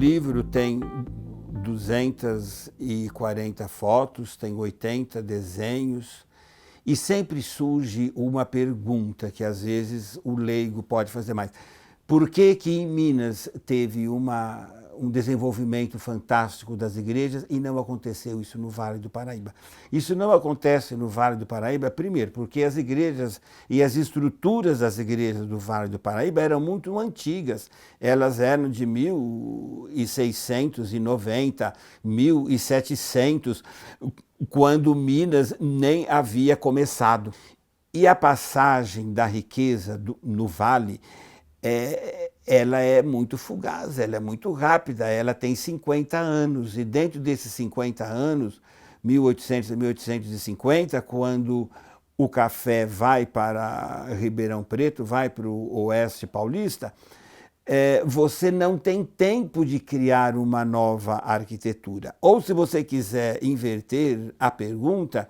livro tem 240 fotos, tem 80 desenhos, e sempre surge uma pergunta que às vezes o leigo pode fazer mais. Por que que em Minas teve um desenvolvimento fantástico das igrejas e não aconteceu isso no Vale do Paraíba? Isso não acontece no Vale do Paraíba, primeiro, porque as igrejas e as estruturas das igrejas do Vale do Paraíba eram muito antigas. Elas eram de 1690, 1700, quando Minas nem havia começado. E a passagem da riqueza no Vale, ela é muito fugaz, ela é muito rápida, ela tem 50 anos, e dentro desses 50 anos, 1800 a 1850, quando o café vai para Ribeirão Preto, vai para o oeste paulista, você não tem tempo de criar uma nova arquitetura. Ou, se você quiser inverter a pergunta,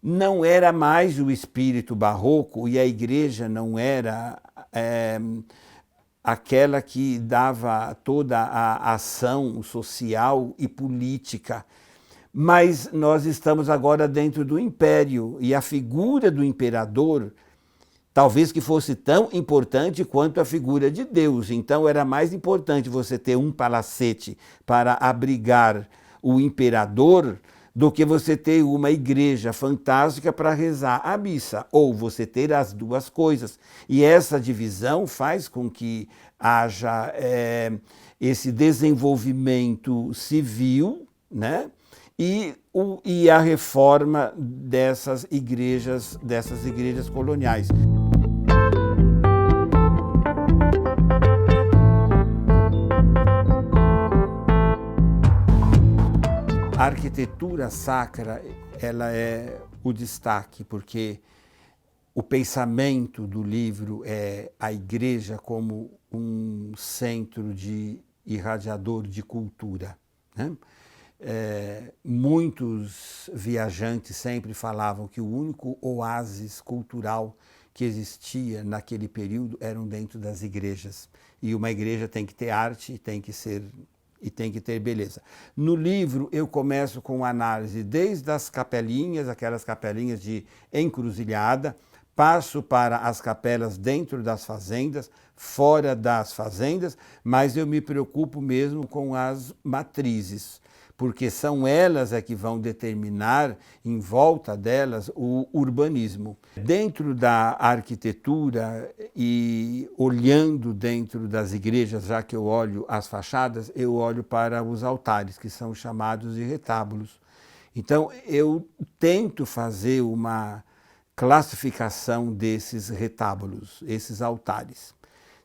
não era mais o espírito barroco e a igreja não era aquela que dava toda a ação social e política. Mas nós estamos agora dentro do império e a figura do imperador talvez que fosse tão importante quanto a figura de Deus. Então era mais importante você ter um palacete para abrigar o imperador do que você ter uma igreja fantástica para rezar a missa, ou você ter as duas coisas. E essa divisão faz com que haja esse desenvolvimento civil, né? E a reforma dessas igrejas coloniais. A arquitetura sacra, ela é o destaque, porque o pensamento do livro é a igreja como um centro irradiador de cultura, né? Muitos viajantes sempre falavam que o único oásis cultural que existia naquele período eram dentro das igrejas. E uma igreja tem que ter arte, tem que ter beleza. No livro eu começo com análise desde as capelinhas, aquelas capelinhas de encruzilhada, passo para as capelas dentro das fazendas, fora das fazendas, mas eu me preocupo mesmo com as matrizes, porque são elas que vão determinar, em volta delas, o urbanismo. Dentro da arquitetura e olhando dentro das igrejas, já que eu olho as fachadas, eu olho para os altares, que são chamados de retábulos. Então, eu tento fazer uma classificação desses retábulos, esses altares.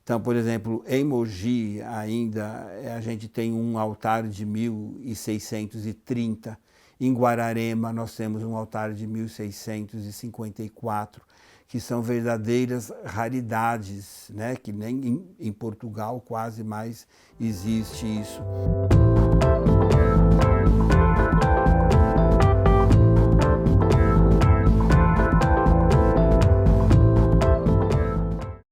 Então, por exemplo, em Mogi ainda a gente tem um altar de 1630. Em Guararema nós temos um altar de 1654, que são verdadeiras raridades, né? Que nem em Portugal quase mais existe isso.